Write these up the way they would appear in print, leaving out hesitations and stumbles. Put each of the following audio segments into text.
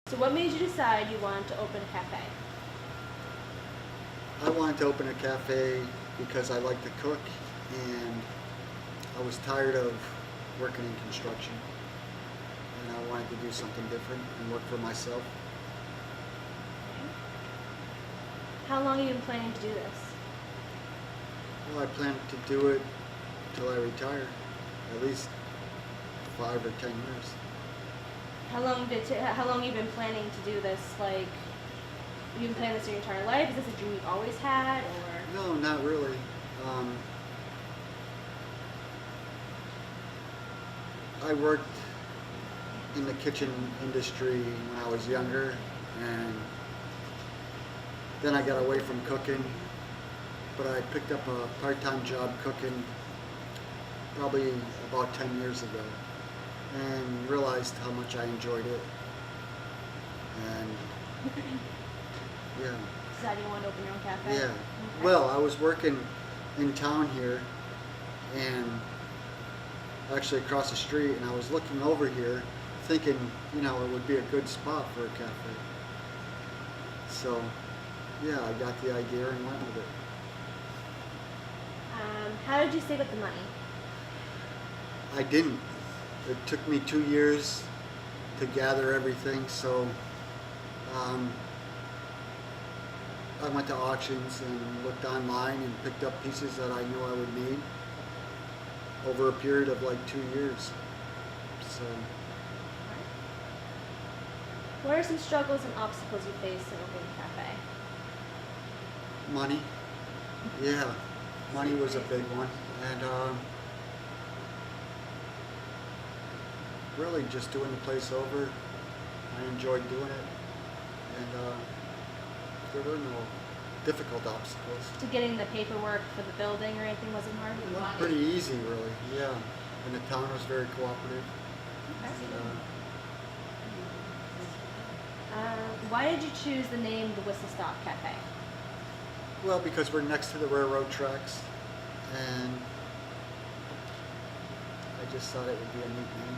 So what made you decide you wanted to open a cafe? I wanted to open a cafe because I like to cook, and I was tired of working in construction, and I wanted to do something different and work for myself. How long have you been planning to do this? Well, I plan to do it until I retire, at least 5 or 10 years. How long have you been planning to do this? Like, you've been planning this your entire life? Is this a dream you've always had, or? No, not really. I worked in the kitchen industry when I was younger, and then I got away from cooking, but I picked up a part-time job cooking probably about 10 years ago, and realized how much I enjoyed it. And yeah. Decided you want to open your own cafe? Yeah. Okay. Well, I was working in town here, and actually across the street, and I was looking over here thinking, it would be a good spot for a cafe. So, yeah, I got the idea and went with it. How did you save up the money? I didn't. It took me 2 years to gather everything, so I went to auctions and looked online and picked up pieces that I knew I would need over a period of like 2 years. So, What are some struggles and obstacles you face in opening a cafe? money. Yeah, money was a big one. And really just doing the place over. I enjoyed doing it. And there were no difficult obstacles. To getting the paperwork for the building or anything wasn't hard? It went pretty easy, really, yeah. And the town was very cooperative. Why did you choose the name The Whistle Stop Cafe? Well, because we're next to the railroad tracks, and I just thought it would be a neat name.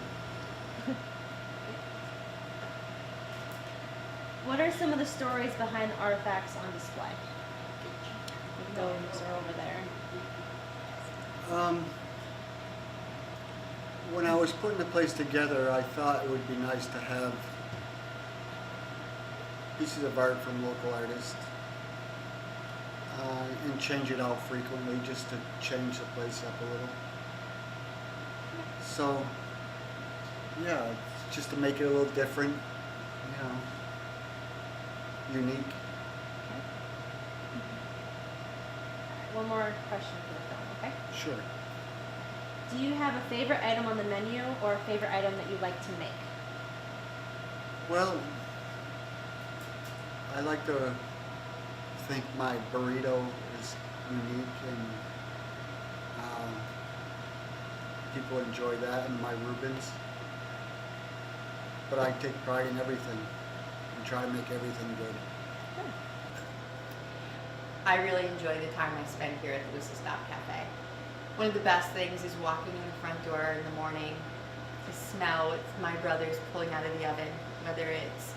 What are some of the stories behind the artifacts on display? Those are over there. When I was putting the place together, I thought it would be nice to have pieces of art from local artists and change it out frequently just to change the place up a little. So, yeah, just to make it a little different, unique. One more question for the film, okay? Sure. Do you have a favorite item on the menu or a favorite item that you like to make? Well, I like to think my burrito is unique, and people enjoy that, and my Reubens. But I take pride in everything and try to make everything good. I really enjoy the time I spend here at the Whistle Stop Cafe. One of the best things is walking in the front door in the morning, the smell with my brothers pulling out of the oven, whether it's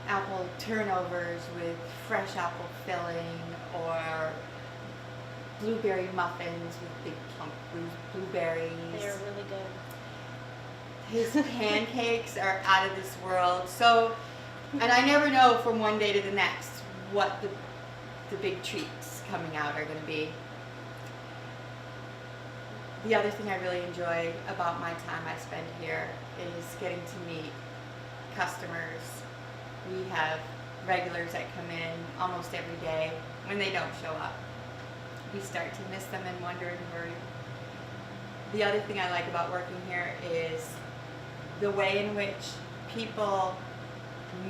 apple turnovers with fresh apple filling, or blueberry muffins with big plump blueberries. They're really good. His pancakes are out of this world. So, and I never know from one day to the next what the big treats coming out are going to be. The other thing I really enjoy about my time I spend here is getting to meet customers. We have regulars that come in almost every day. When they don't show up, we start to miss them and wonder and worry. The other thing I like about working here is the way in which people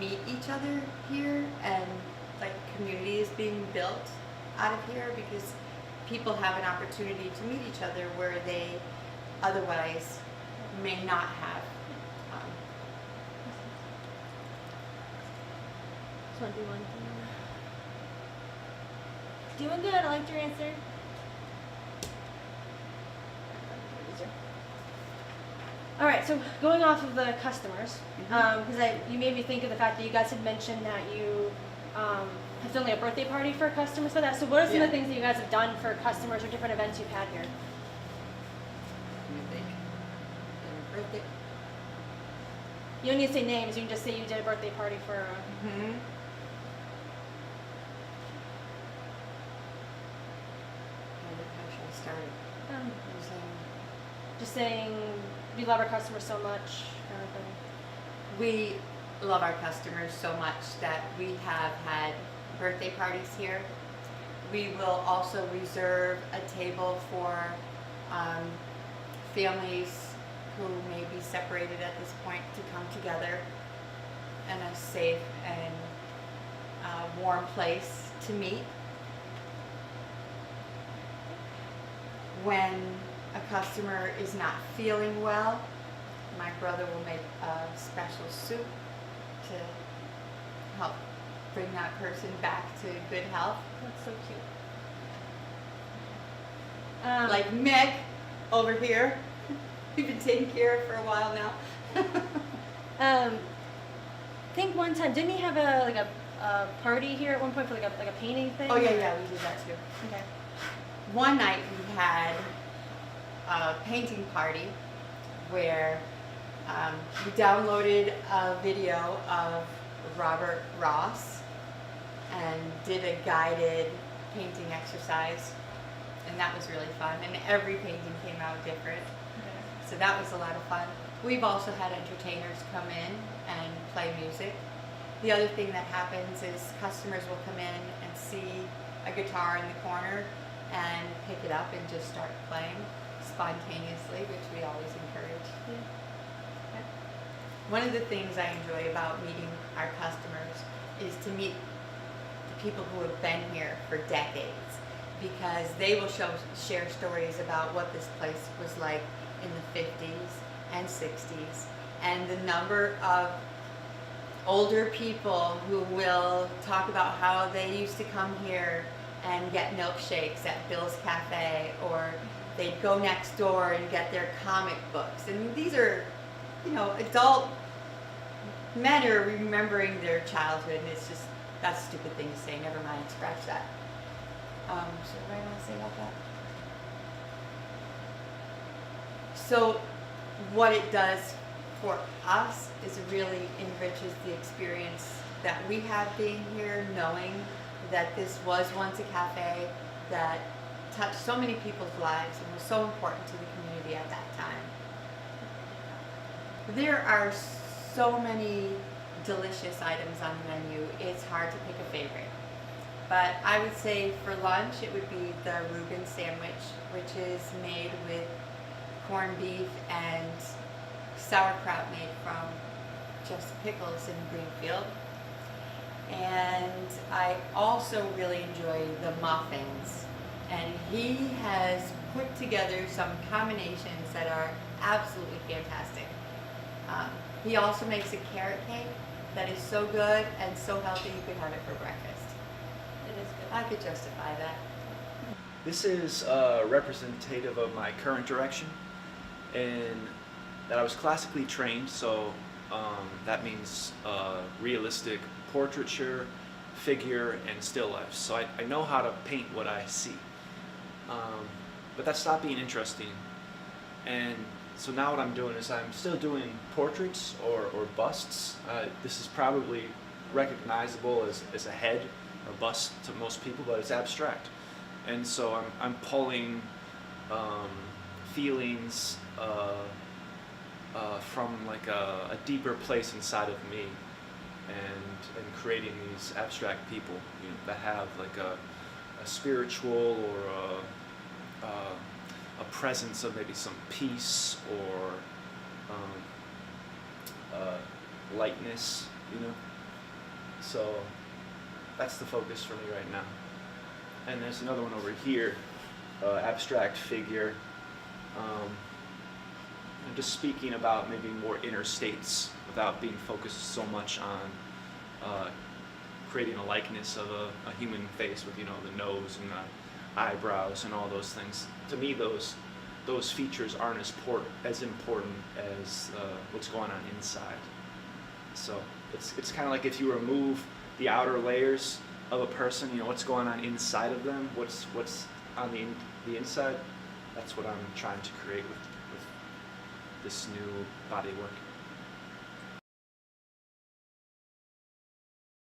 meet each other here, and like community is being built out of here because people have an opportunity to meet each other where they otherwise may not have. Doing good. I liked your answer. All right, so going off of the customers, Mhm. because you made me think of the fact that you guys had mentioned that you have done like a birthday party for customers for that. So what are some of Yeah. the things that you guys have done for customers or different events you've had here? Let me think. And birthday. You don't need to say names. You can just say you did a birthday party for. Mm-hmm. How should I start it? Um, Using- just saying we love our customers so much, kind of thing. We love our customers so much that we have had birthday parties here. We will also reserve a table for families who may be separated at this point to come together in a safe and warm place to meet. When a customer is not feeling well, my brother will make a special soup to help bring that person back to good health. That's so cute. Like Mick over here, we've been taking care of for a while now. I think one time didn't he have a party here at one point for like a painting thing? Oh yeah, we did that too. Okay. One night we had a painting party where we downloaded a video of Robert Ross and did a guided painting exercise, and that was really fun, and every painting came out different, so that was a lot of fun. We've also had entertainers come in and play music. The other thing that happens is customers will come in and see a guitar in the corner and pick it up and just start playing spontaneously, which we always encourage. Yeah. One of the things I enjoy about meeting our customers is to meet the people who have been here for decades, because they will share stories about what this place was like in the 50s and 60s, and the number of older people who will talk about how they used to come here and get milkshakes at Bill's Cafe, or they'd go next door and get their comic books. And these are, adult men are remembering their childhood, and it's just, that's a stupid thing to say, never mind, scratch that. So what do I want to say about that? So what it does for us is it really enriches the experience that we have being here, knowing that this was once a cafe that touched so many people's lives and was so important to the community at that time. There are so many delicious items on the menu, it's hard to pick a favorite. But I would say for lunch it would be the Reuben sandwich, which is made with corned beef and sauerkraut made from just pickles in Greenfield. And I also really enjoy the muffins. And he has put together some combinations that are absolutely fantastic. He also makes a carrot cake that is so good and so healthy you could have it for breakfast. It is good. I could justify that. This is representative of my current direction, in that I was classically trained, so that means realistic portraiture, figure, and still life. So I know how to paint what I see. But that stopped being interesting. And so now what I'm doing is I'm still doing portraits or busts. This is probably recognizable as a head or bust to most people, but it's abstract. And so I'm pulling feelings from like a deeper place inside of me, and creating these abstract people, that have like a spiritual or a presence of maybe some peace or lightness, So that's the focus for me right now. And there's another one over here, abstract figure. I'm just speaking about maybe more inner states without being focused so much on creating a likeness of a human face with the nose and the eyebrows and all those things. To me, those those features aren't as important as what's going on inside. So it's kind of like if you remove the outer layers of a person, you know, what's going on inside of them, what's on the inside. That's what I'm trying to create with this new body work.